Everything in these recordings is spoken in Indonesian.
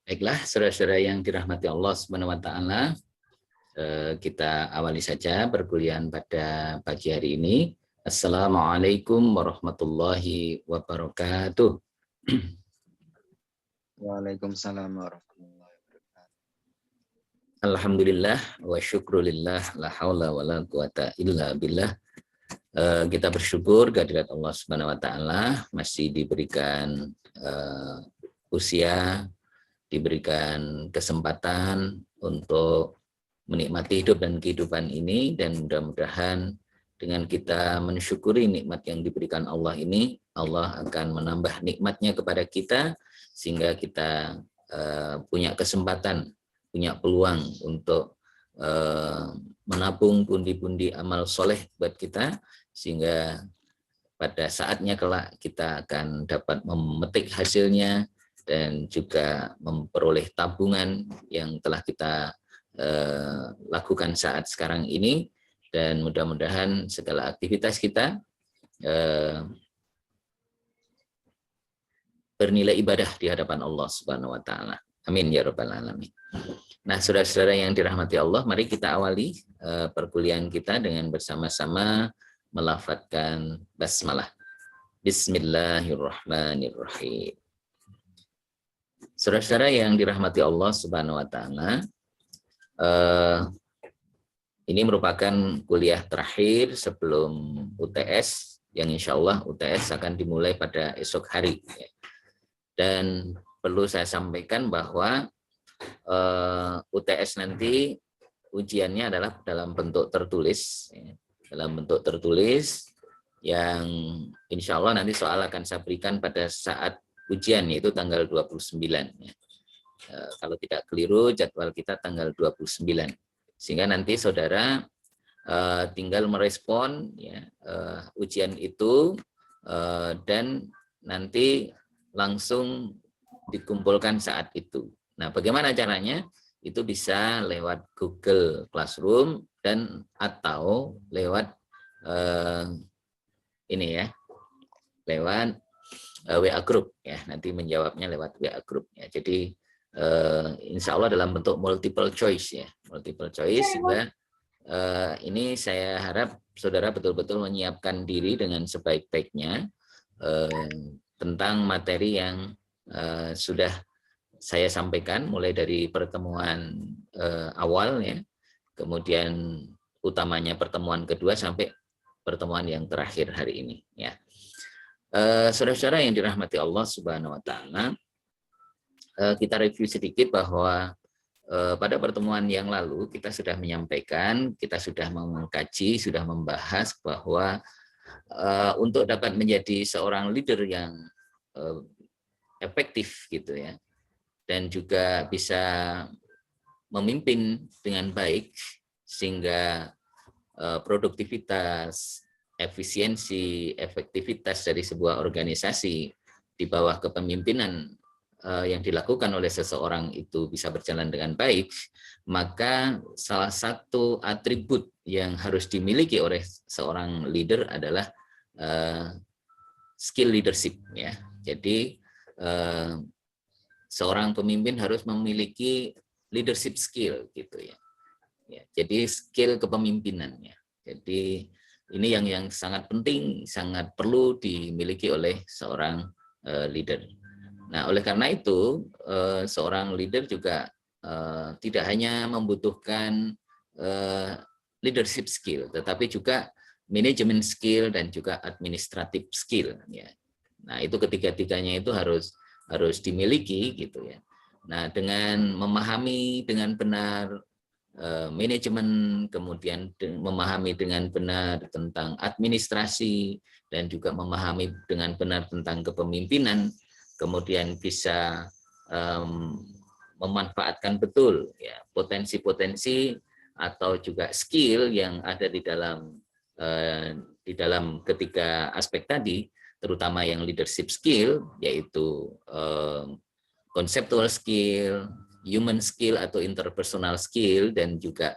Baiklah, saudara-saudara yang dirahmati Allah Subhanahu wa taala, kita awali saja perkuliahan pada pagi hari ini. Assalamualaikum warahmatullahi wabarakatuh. Waalaikumsalam warahmatullahi wabarakatuh. Alhamdulillah wa syukrulillah la haula wa la quwata illa billah. Kita bersyukur kehadirat Allah Subhanahu wa taala masih diberikan usia, diberikan kesempatan untuk menikmati hidup dan kehidupan ini, dan mudah-mudahan dengan kita mensyukuri nikmat yang diberikan Allah ini, Allah akan menambah nikmatnya kepada kita sehingga kita punya kesempatan, punya peluang untuk menabung pundi-pundi amal soleh buat kita, sehingga pada saatnya kelak kita akan dapat memetik hasilnya dan juga memperoleh tabungan yang telah kita lakukan saat sekarang ini, dan mudah-mudahan segala aktivitas kita bernilai ibadah di hadapan Allah Subhanahu wa taala. Amin ya rabbal alamin. Nah, saudara-saudara yang dirahmati Allah, mari kita awali perkuliahan kita dengan bersama-sama melafadzkan basmalah. Bismillahirrahmanirrahim. Saudara-saudara yang dirahmati Allah Subhanahu wa taala, ini merupakan kuliah terakhir sebelum UTS, yang insya Allah UTS akan dimulai pada esok hari. Dan perlu saya sampaikan bahwa UTS nanti ujiannya adalah dalam bentuk tertulis, dalam bentuk tertulis yang insya Allah nanti soal akan saya berikan pada saat ujian, yaitu tanggal 29. Kalau tidak keliru, jadwal kita tanggal 29. Sehingga nanti saudara tinggal merespon ujian itu dan nanti langsung dikumpulkan saat itu. Nah, bagaimana caranya? Itu bisa lewat Google Classroom dan atau lewat lewat WA Group ya. Nanti menjawabnya lewat WA Group ya. Jadi insya Allah dalam bentuk multiple choice ya, multiple choice, sehingga ini saya harap saudara betul-betul menyiapkan diri dengan sebaik-baiknya tentang materi yang sudah saya sampaikan mulai dari pertemuan awal ya, kemudian utamanya pertemuan kedua sampai pertemuan yang terakhir hari ini ya. Saudara-saudara yang dirahmati Allah Subhanahu wa taala, kita review sedikit bahwa pada pertemuan yang lalu kita sudah menyampaikan, kita sudah mengkaji, sudah membahas bahwa untuk dapat menjadi seorang leader yang efektif gitu ya, dan juga bisa memimpin dengan baik sehingga produktivitas, efisiensi, efektivitas dari sebuah organisasi di bawah kepemimpinan yang dilakukan oleh seseorang itu bisa berjalan dengan baik, maka salah satu atribut yang harus dimiliki oleh seorang leader adalah skill leadership ya. Jadi seorang pemimpin harus memiliki leadership skill gitu ya. Jadi skill kepemimpinannya. Jadi ini yang sangat penting, sangat perlu dimiliki oleh seorang leader. Nah, oleh karena itu, seorang leader juga tidak hanya membutuhkan leadership skill, tetapi juga manajemen skill dan juga administratif skill. Ya. Nah, itu ketiga-tiganya itu harus dimiliki gitu ya. Nah, dengan memahami dengan benar manajemen, kemudian memahami dengan benar tentang administrasi, dan juga memahami dengan benar tentang kepemimpinan, kemudian bisa memanfaatkan betul ya potensi-potensi atau juga skill yang ada di dalam ketiga aspek tadi, terutama yang leadership skill, yaitu conceptual skill, human skill atau interpersonal skill, dan juga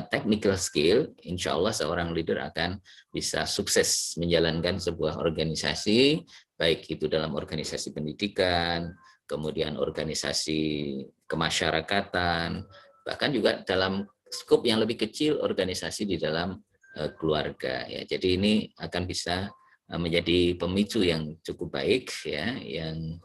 technical skill, insya Allah seorang leader akan bisa sukses menjalankan sebuah organisasi, baik itu dalam organisasi pendidikan, kemudian organisasi kemasyarakatan, bahkan juga dalam skop yang lebih kecil organisasi di dalam keluarga. Ya, jadi ini akan bisa menjadi pemicu yang cukup baik, ya, yang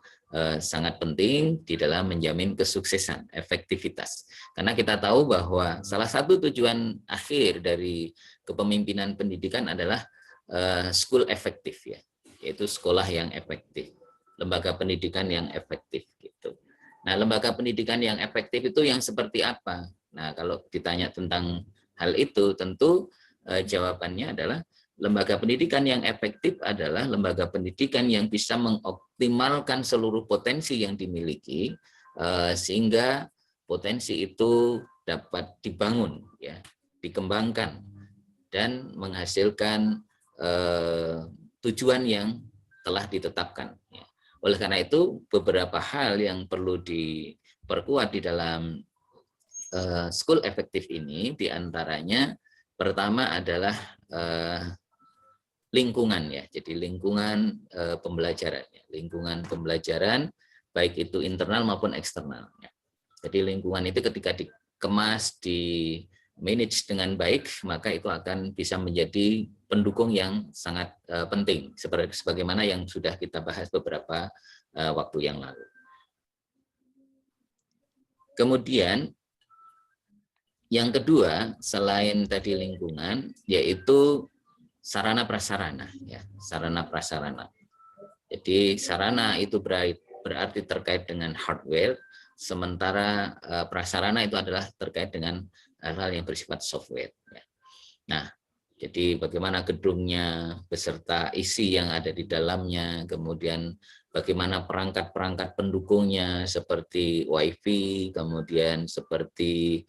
sangat penting di dalam menjamin kesuksesan, efektivitas. Karena kita tahu bahwa salah satu tujuan akhir dari kepemimpinan pendidikan adalah school efektif, ya, yaitu sekolah yang efektif, lembaga pendidikan yang efektif gitu. Nah, lembaga pendidikan yang efektif itu yang seperti apa? Nah, kalau ditanya tentang hal itu, tentu jawabannya adalah lembaga pendidikan yang efektif adalah lembaga pendidikan yang bisa mengoptimalkan seluruh potensi yang dimiliki sehingga potensi itu dapat dibangun, ya, dikembangkan dan menghasilkan tujuan yang telah ditetapkan. Ya. Oleh karena itu beberapa hal yang perlu diperkuat di dalam school efektif ini diantaranya pertama adalah lingkungan, ya, jadi lingkungan pembelajaran, lingkungan pembelajaran baik itu internal maupun eksternal. Ya. Jadi lingkungan itu ketika dikemas, di manage dengan baik, maka itu akan bisa menjadi pendukung yang sangat penting, sebagaimana yang sudah kita bahas beberapa waktu yang lalu. Kemudian yang kedua selain tadi lingkungan, yaitu sarana prasarana, ya, sarana prasarana. Jadi sarana itu berarti terkait dengan hardware, sementara prasarana itu adalah terkait dengan hal-hal yang bersifat software. Ya. Nah, jadi bagaimana gedungnya beserta isi yang ada di dalamnya, kemudian bagaimana perangkat-perangkat pendukungnya seperti WiFi, kemudian seperti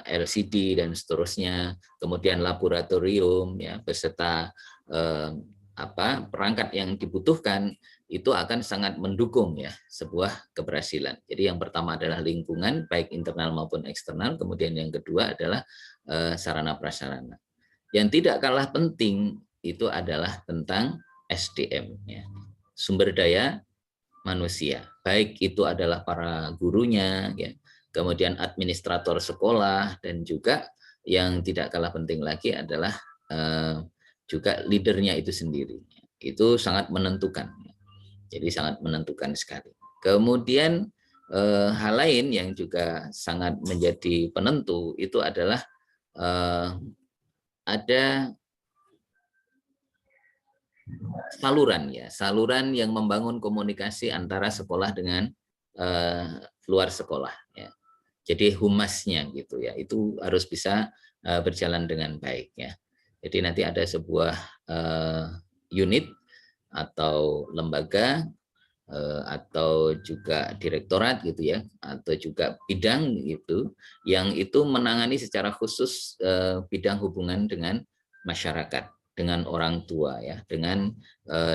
LCD dan seterusnya, kemudian laboratorium, ya, beserta perangkat yang dibutuhkan itu akan sangat mendukung, ya, sebuah keberhasilan. Jadi yang pertama adalah lingkungan baik internal maupun eksternal, kemudian yang kedua adalah sarana prasarana. Yang tidak kalah penting itu adalah tentang SDM, ya, sumber daya manusia. Baik itu adalah para gurunya, ya, kemudian administrator sekolah, dan juga yang tidak kalah penting lagi adalah juga leadernya itu sendiri. Itu sangat menentukan. Jadi sangat menentukan sekali. Kemudian hal lain yang juga sangat menjadi penentu itu adalah ada saluran, ya, saluran yang membangun komunikasi antara sekolah dengan luar sekolah, ya. Jadi humasnya gitu, ya, itu harus bisa berjalan dengan baik, ya. Jadi nanti ada sebuah unit atau lembaga atau juga direktorat gitu, ya, atau juga bidang gitu yang itu menangani secara khusus bidang hubungan dengan masyarakat, dengan orang tua, ya, dengan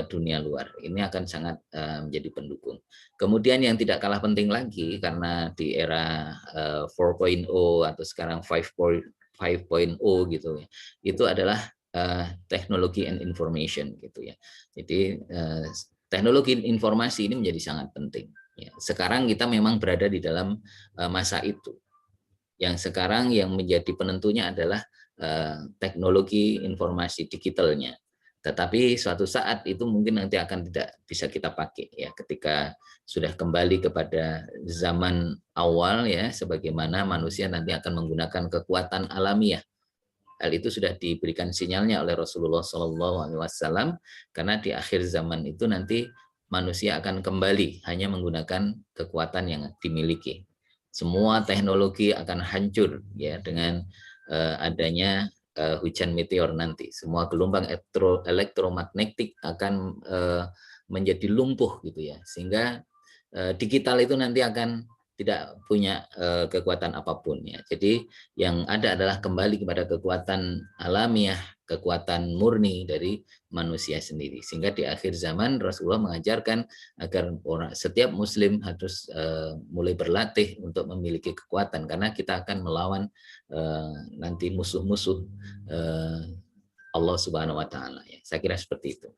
dunia luar. Ini akan sangat menjadi pendukung. Kemudian yang tidak kalah penting lagi karena di era 4.0 atau sekarang 5.0 gitu, ya, itu adalah teknologi and information gitu, ya. Jadi teknologi informasi ini menjadi sangat penting. Ya. Sekarang kita memang berada di dalam masa itu. Yang sekarang yang menjadi penentunya adalah teknologi informasi digitalnya. Tetapi suatu saat itu mungkin nanti akan tidak bisa kita pakai, ya, ketika sudah kembali kepada zaman awal, ya, sebagaimana manusia nanti akan menggunakan kekuatan alamiah. Hal itu sudah diberikan sinyalnya oleh Rasulullah SAW, karena di akhir zaman itu nanti manusia akan kembali hanya menggunakan kekuatan yang dimiliki. Semua teknologi akan hancur, ya, dengan adanya hujan meteor nanti. Semua gelombang elektromagnetik akan menjadi lumpuh gitu, ya, sehingga digital itu nanti akan tidak punya kekuatan apapun ya. Jadi yang ada adalah kembali kepada kekuatan alamiah, kekuatan murni dari manusia sendiri. Sehingga di akhir zaman Rasulullah mengajarkan agar setiap muslim harus mulai berlatih untuk memiliki kekuatan, karena kita akan melawan nanti musuh-musuh Allah Subhanahu wa taala ya. Saya kira seperti itu.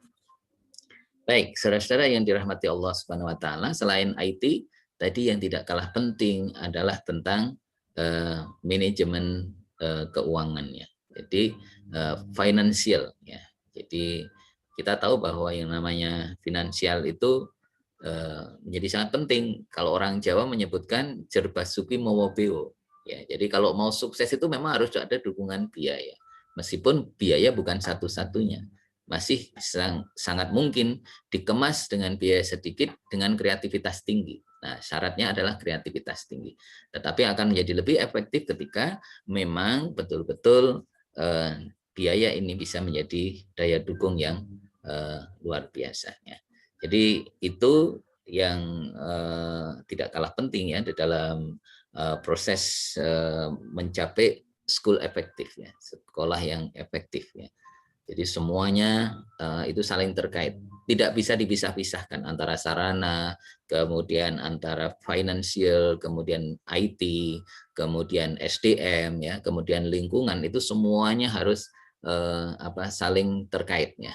Baik, saudara-saudara yang dirahmati Allah Subhanahu wa taala, selain IT, tadi yang tidak kalah penting adalah tentang manajemen keuangannya. Jadi financial ya. Jadi kita tahu bahwa yang namanya finansial itu menjadi sangat penting. Kalau orang Jawa menyebutkan jerbasuki mowobeo. Ya, jadi kalau mau sukses itu memang harus ada dukungan biaya. Meskipun biaya bukan satu-satunya, masih sangat mungkin dikemas dengan biaya sedikit dengan kreativitas tinggi. Nah, syaratnya adalah kreativitas tinggi. Tetapi akan menjadi lebih efektif ketika memang betul-betul biaya ini bisa menjadi daya dukung yang luar biasa. Ya. Jadi itu yang tidak kalah penting ya di dalam proses mencapai school efektif ya, sekolah yang efektif ya. Jadi semuanya itu saling terkait, tidak bisa dipisah-pisahkan antara sarana, kemudian antara financial, kemudian IT, kemudian SDM ya, kemudian lingkungan, itu semuanya harus saling terkaitnya.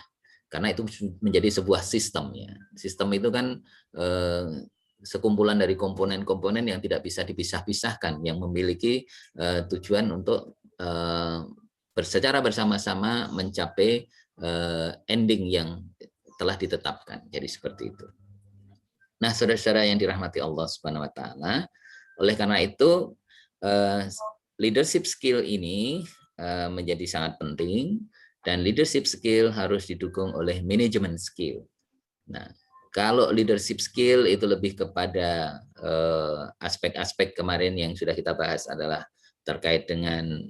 Karena itu menjadi sebuah sistem ya. Sistem itu kan sekumpulan dari komponen-komponen yang tidak bisa dipisah-pisahkan, yang memiliki tujuan untuk secara bersama-sama mencapai ending yang telah ditetapkan. Jadi seperti itu. Nah, saudara-saudara yang dirahmati Allah Subhanahu wa taala, oleh karena itu leadership skill ini menjadi sangat penting, dan leadership skill harus didukung oleh management skill. Nah, kalau leadership skill itu lebih kepada aspek-aspek kemarin yang sudah kita bahas adalah terkait dengan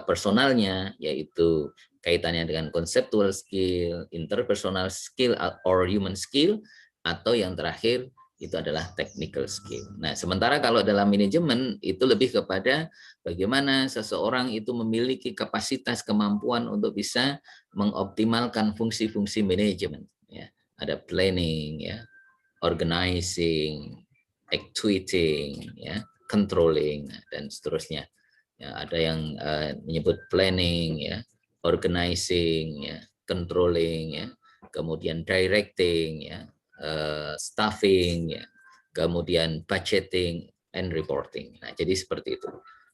personalnya, yaitu kaitannya dengan conceptual skill, interpersonal skill or human skill, atau yang terakhir itu adalah technical skill. Nah, sementara kalau dalam manajemen itu lebih kepada bagaimana seseorang itu memiliki kapasitas kemampuan untuk bisa mengoptimalkan fungsi-fungsi manajemen. Ya, ada planning, ya, organizing, actuating, ya, controlling, dan seterusnya. Ya, ada yang menyebut planning, ya, organizing, ya, controlling, ya, kemudian directing, ya, staffing, ya, kemudian budgeting and reporting. Nah, jadi seperti itu.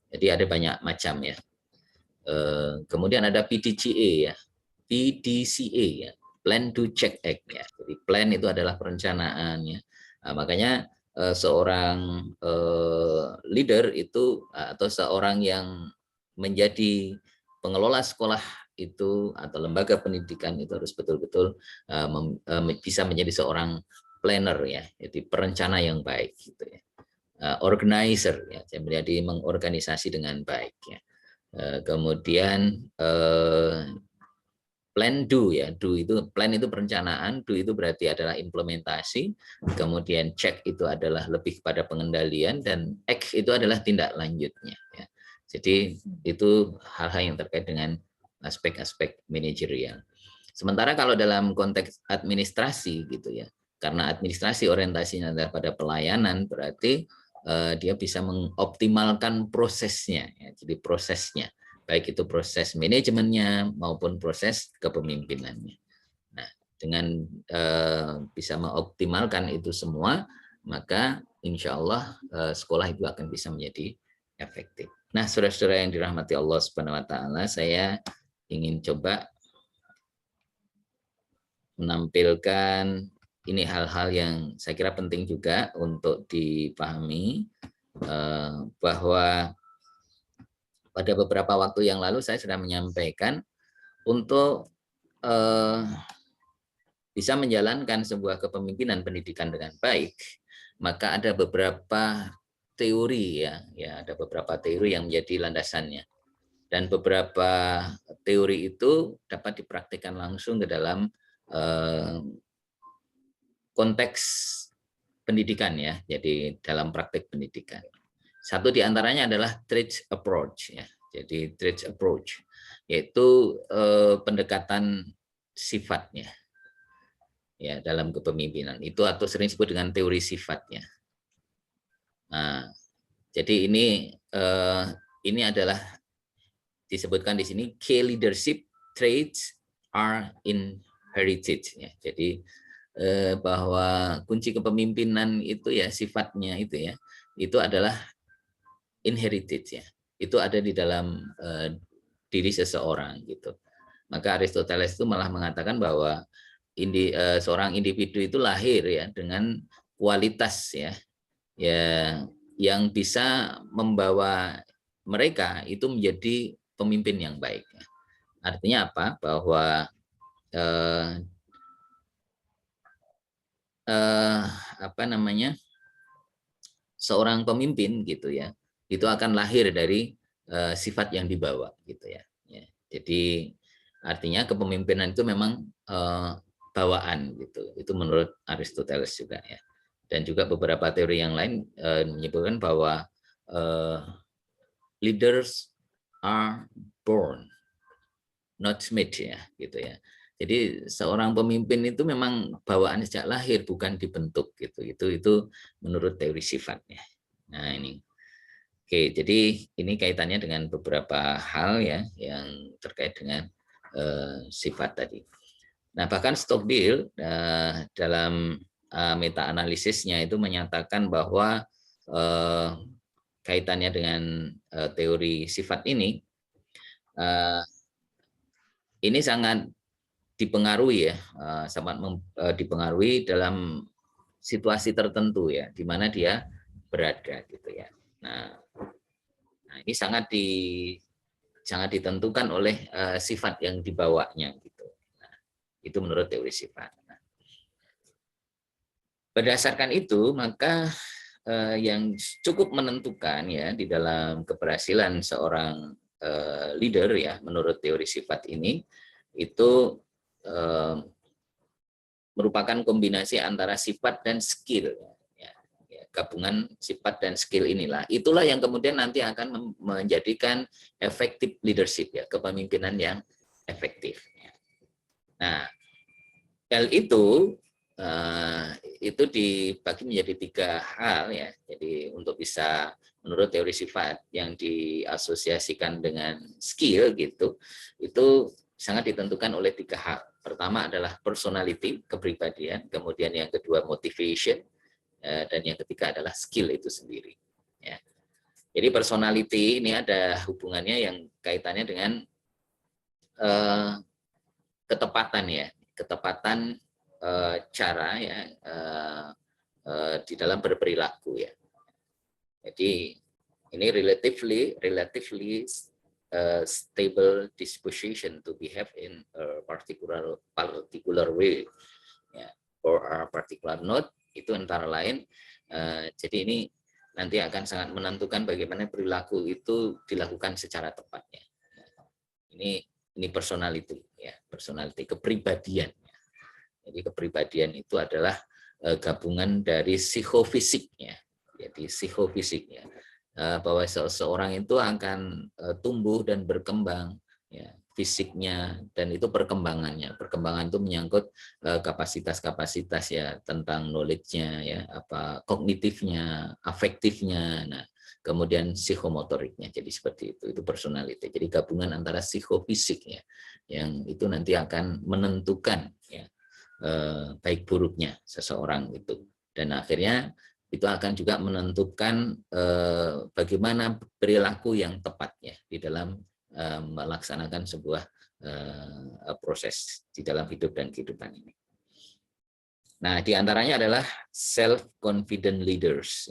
Jadi ada banyak macam ya. Kemudian ada PDCA ya, PDCA ya, Plan do Check Act ya. Jadi plan itu adalah perencanaan ya. Nah, makanya seorang leader itu atau seorang yang menjadi pengelola sekolah itu atau lembaga pendidikan itu harus betul-betul bisa menjadi seorang planner ya, jadi perencana yang baik gitu ya. Organizer ya, jadi mengorganisasi dengan baik ya. Kemudian plan do ya, do itu plan itu perencanaan, do itu berarti adalah implementasi, kemudian check itu adalah lebih pada pengendalian, dan act itu adalah tindak lanjutnya ya. Jadi itu hal-hal yang terkait dengan aspek-aspek manajerial. Sementara kalau dalam konteks administrasi gitu ya, karena administrasi orientasinya adalah pada pelayanan, berarti dia bisa mengoptimalkan prosesnya ya, jadi prosesnya baik itu proses manajemennya maupun proses kepemimpinannya. Nah, dengan bisa mengoptimalkan itu semua, maka insya Allah sekolah itu akan bisa menjadi efektif. Nah, saudara-saudara yang dirahmati Allah Subhanahu wa taala, saya ingin coba menampilkan ini hal-hal yang saya kira penting juga untuk dipahami, bahwa pada beberapa waktu yang lalu saya sudah menyampaikan untuk bisa menjalankan sebuah kepemimpinan pendidikan dengan baik, maka ada beberapa teori ya ada beberapa teori yang menjadi landasannya, dan beberapa teori itu dapat dipraktikkan langsung ke dalam konteks pendidikan ya. Jadi dalam praktek pendidikan. Satu di antaranya adalah traits approach ya. Jadi traits approach yaitu pendekatan sifatnya ya dalam kepemimpinan itu atau sering disebut dengan teori sifatnya. Nah, jadi ini adalah disebutkan di sini key leadership traits are inherited ya. Jadi bahwa kunci kepemimpinan itu ya sifatnya itu adalah inherited ya. Itu ada di dalam diri seseorang gitu. Maka Aristoteles itu malah mengatakan bahwa seorang individu itu lahir ya dengan kualitas ya yang bisa membawa mereka itu menjadi pemimpin yang baik. Artinya apa? Bahwa seorang pemimpin gitu ya, itu akan lahir dari sifat yang dibawa gitu ya. Jadi artinya kepemimpinan itu memang bawaan gitu. Itu menurut Aristoteles juga ya. Dan juga beberapa teori yang lain menyebutkan bahwa leaders are born, not made ya, gitu ya. Jadi seorang pemimpin itu memang bawaan sejak lahir, bukan dibentuk gitu. Itu menurut teori sifatnya. Nah ini, oke. Jadi ini kaitannya dengan beberapa hal ya yang terkait dengan sifat tadi. Nah bahkan Stockdale dalam meta-analisisnya itu menyatakan bahwa kaitannya dengan teori sifat ini sangat dipengaruhi ya, sangat dipengaruhi dalam situasi tertentu ya, di mana dia berada gitu ya. Nah ini sangat ditentukan oleh sifat yang dibawanya gitu. Nah, itu menurut teori sifat. Nah, berdasarkan itu maka yang cukup menentukan ya di dalam keberhasilan seorang leader ya menurut teori sifat ini itu merupakan kombinasi antara sifat dan skill ya. Gabungan sifat dan skill itulah yang kemudian nanti akan menjadikan effective leadership ya, kepemimpinan yang efektif ya. Nah hal itu dibagi menjadi 3 hal ya. Jadi untuk bisa menurut teori sifat yang diasosiasikan dengan skill gitu, itu sangat ditentukan oleh 3 hal. Pertama adalah personality, kepribadian, kemudian yang kedua motivation, dan yang ketiga adalah skill itu sendiri. Ya. Jadi personality ini ada hubungannya yang kaitannya dengan ketepatan ya, ketepatan cara ya di dalam berperilaku ya. Jadi ini relatively stable disposition to behave in a particular way ya, or a particular note itu antara lain. Jadi ini nanti akan sangat menentukan bagaimana perilaku itu dilakukan secara tepatnya. Ini personality ya, personality kepribadian. Jadi kepribadian itu adalah gabungan dari psikofisiknya. Jadi psikofisiknya bahwa seseorang itu akan tumbuh dan berkembang ya, fisiknya, dan itu perkembangannya. Perkembangan itu menyangkut kapasitas-kapasitas ya, tentang knowledge-nya ya, apa kognitifnya, afektifnya, nah kemudian psikomotoriknya. Jadi seperti itu personality. Jadi gabungan antara psikofisik ya, yang itu nanti akan menentukan ya baik buruknya seseorang itu, dan akhirnya itu akan juga menentukan bagaimana perilaku yang tepat ya di dalam melaksanakan sebuah proses di dalam hidup dan kehidupan ini. Nah, diantaranya adalah self-confident leaders.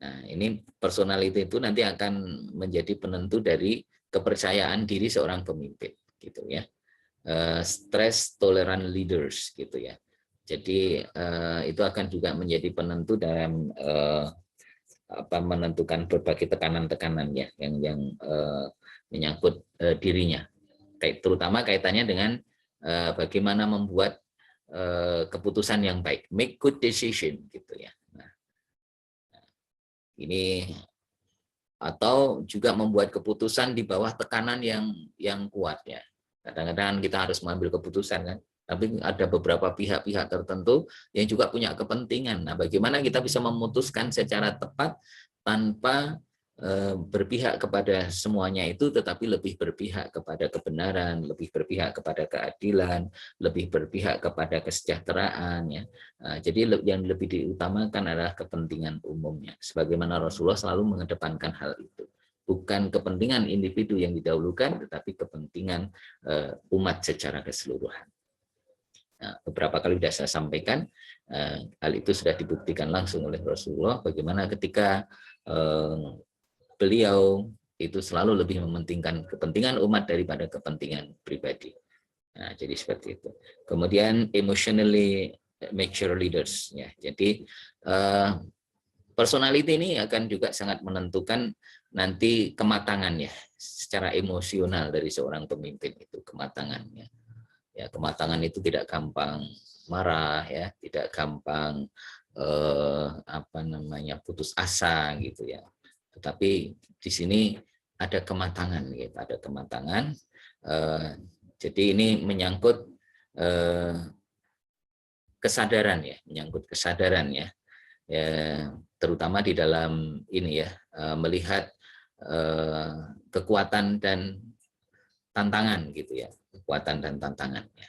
Nah, ini personality itu nanti akan menjadi penentu dari kepercayaan diri seorang pemimpin, gitu ya. Stress tolerant leaders, gitu ya. Jadi itu akan juga menjadi penentu dalam menentukan berbagai tekanan-tekanan ya yang menyangkut dirinya, terutama kaitannya dengan bagaimana membuat keputusan yang baik, make good decision gitu ya. Ini atau juga membuat keputusan di bawah tekanan yang kuat ya. Kadang-kadang kita harus mengambil keputusan kan, tapi ada beberapa pihak-pihak tertentu yang juga punya kepentingan. Nah, bagaimana kita bisa memutuskan secara tepat tanpa berpihak kepada semuanya itu, tetapi lebih berpihak kepada kebenaran, lebih berpihak kepada keadilan, lebih berpihak kepada kesejahteraan ya. Jadi yang lebih diutamakan adalah kepentingan umumnya. Sebagaimana Rasulullah selalu mengedepankan hal itu. Bukan kepentingan individu yang didahulukan, tetapi kepentingan umat secara keseluruhan. Nah, beberapa kali sudah saya sampaikan, hal itu sudah dibuktikan langsung oleh Rasulullah, bagaimana ketika beliau itu selalu lebih mementingkan kepentingan umat daripada kepentingan pribadi. Nah, jadi seperti itu. Kemudian emotionally mature leaders ya. Jadi personality ini akan juga sangat menentukan nanti kematangan ya secara emosional dari seorang pemimpin itu, kematangannya. Ya, kematangan itu tidak gampang marah ya, tidak gampang putus asa gitu ya. Tetapi di sini ada kematangan gitu, ada kematangan. Jadi ini menyangkut kesadaran ya, menyangkut kesadaran ya. Terutama di dalam ini ya, melihat kekuatan dan tantangan gitu ya, kekuatan dan tantangannya.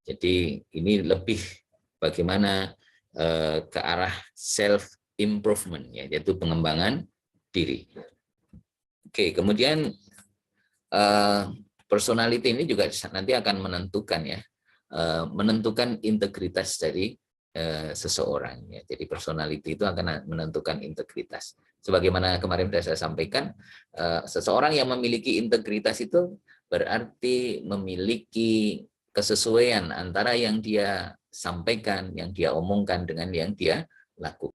Jadi ini lebih bagaimana ke arah self improvement ya, yaitu pengembangan diri. Oke, kemudian personality ini juga nanti akan menentukan ya, menentukan integritas dari seseorang ya. Jadi personality itu akan menentukan integritas. Sebagaimana kemarin sudah saya sampaikan, seseorang yang memiliki integritas itu berarti memiliki kesesuaian antara yang dia sampaikan, yang dia omongkan dengan yang dia lakukan.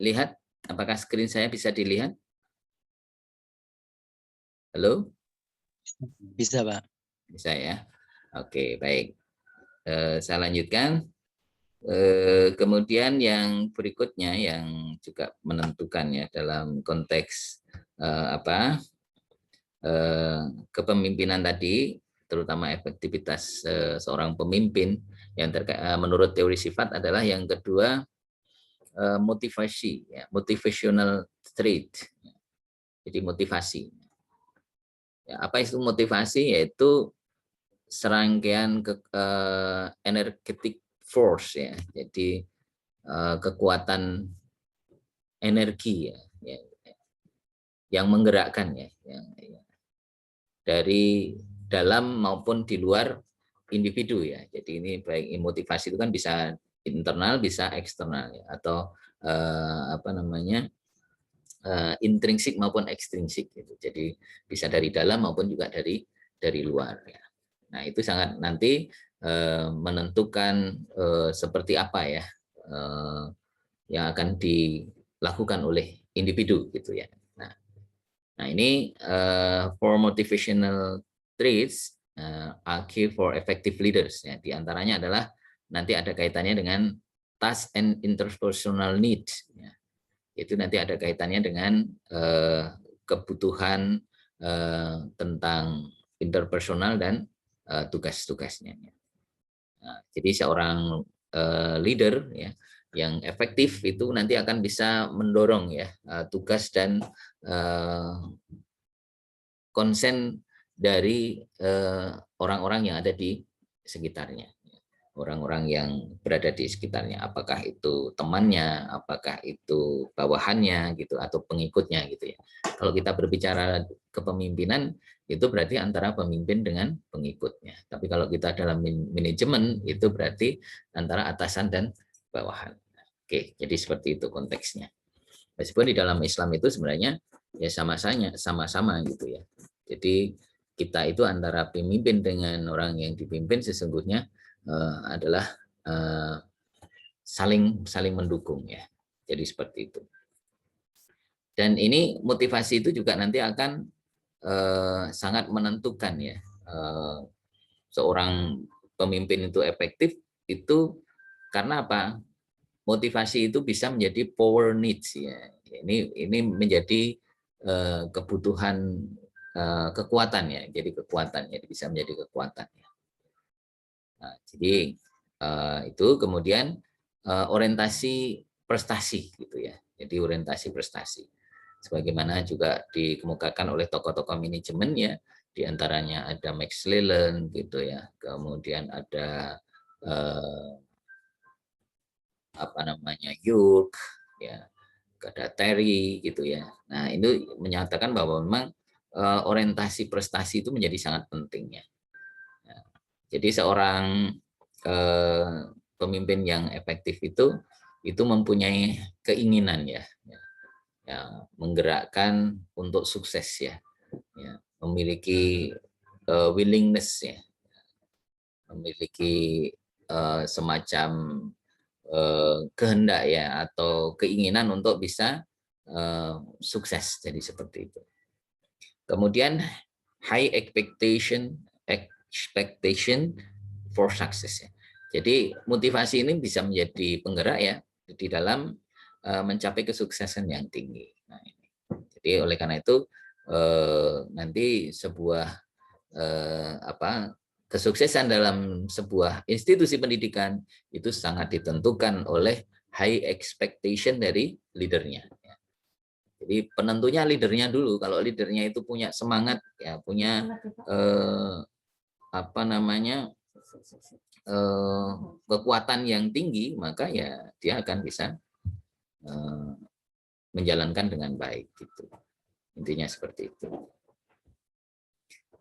Lihat, apakah screen saya bisa dilihat? Halo? Bisa, Pak. Bisa ya? Oke, baik. Saya lanjutkan. Kemudian yang berikutnya yang juga menentukan ya dalam konteks kepemimpinan tadi, terutama efektivitas seorang pemimpin yang menurut teori sifat adalah yang kedua, motivasi ya, motivational trait. Jadi motivasi. Ya, apa itu motivasi? Yaitu serangkaian energetic force ya. Jadi kekuatan energi ya, yang menggerakkan ya, dari dalam maupun di luar individu ya. Jadi ini baik motivasi itu kan bisa internal bisa eksternal ya, atau apa namanya intrinsik maupun ekstrinsik gitu. Jadi bisa dari dalam maupun juga dari luar ya. Nah, itu sangat nanti menentukan seperti apa ya yang akan dilakukan oleh individu gitu ya. Nah ini for motivational traits are key for effective leaders ya. Di antaranya adalah nanti ada kaitannya dengan task and interpersonal needs ya. Itu nanti ada kaitannya dengan kebutuhan tentang interpersonal dan tugas-tugasnya. Nah, jadi seorang leader ya yang efektif itu nanti akan bisa mendorong ya tugas dan konsen dari orang-orang yang ada di sekitarnya, orang-orang yang berada di sekitarnya, apakah itu temannya, apakah itu bawahannya gitu atau pengikutnya gitu ya. Kalau kita berbicara kepemimpinan itu berarti antara pemimpin dengan pengikutnya. Tapi kalau kita dalam manajemen itu berarti antara atasan dan bawahan. Oke, jadi seperti itu konteksnya. Meskipun di dalam Islam itu sebenarnya ya sama-sama gitu ya. Jadi kita itu antara pemimpin dengan orang yang dipimpin sesungguhnya adalah saling mendukung ya. Jadi seperti itu. Dan ini motivasi itu juga nanti akan sangat menentukan ya. Seorang pemimpin itu efektif itu karena apa? Motivasi itu bisa menjadi power needs ya. Ini menjadi kebutuhan kekuatan ya. Jadi kekuatan ya bisa menjadi kekuatan ya. Nah, jadi itu kemudian orientasi prestasi gitu ya. Jadi orientasi prestasi. Sebagaimana juga dikemukakan oleh tokoh-tokoh manajemen ya, diantaranya ada Max Leland gitu ya, kemudian ada apa namanya York ya, ada Terry gitu ya. Nah ini menyatakan bahwa memang orientasi prestasi itu menjadi sangat penting ya. Jadi seorang pemimpin yang efektif itu mempunyai keinginan ya, menggerakkan untuk sukses ya, memiliki willingness ya, memiliki semacam kehendak ya atau keinginan untuk bisa sukses, jadi seperti itu. Kemudian high expectation for success ya. Jadi motivasi ini bisa menjadi penggerak ya di dalam mencapai kesuksesan yang tinggi. Nah, ini. Jadi oleh karena itu nanti sebuah kesuksesan dalam sebuah institusi pendidikan itu sangat ditentukan oleh high expectation dari leadernya. Jadi penentunya leadernya dulu. Kalau leadernya itu punya semangat, ya punya kekuatan yang tinggi, maka ya dia akan bisa menjalankan dengan baik. Gitu. Intinya seperti itu.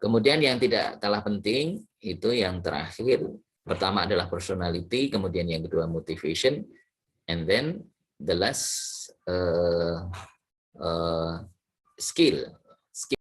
Kemudian yang tidak kalah penting itu yang terakhir, pertama adalah personality, kemudian yang kedua motivation, and then the last skill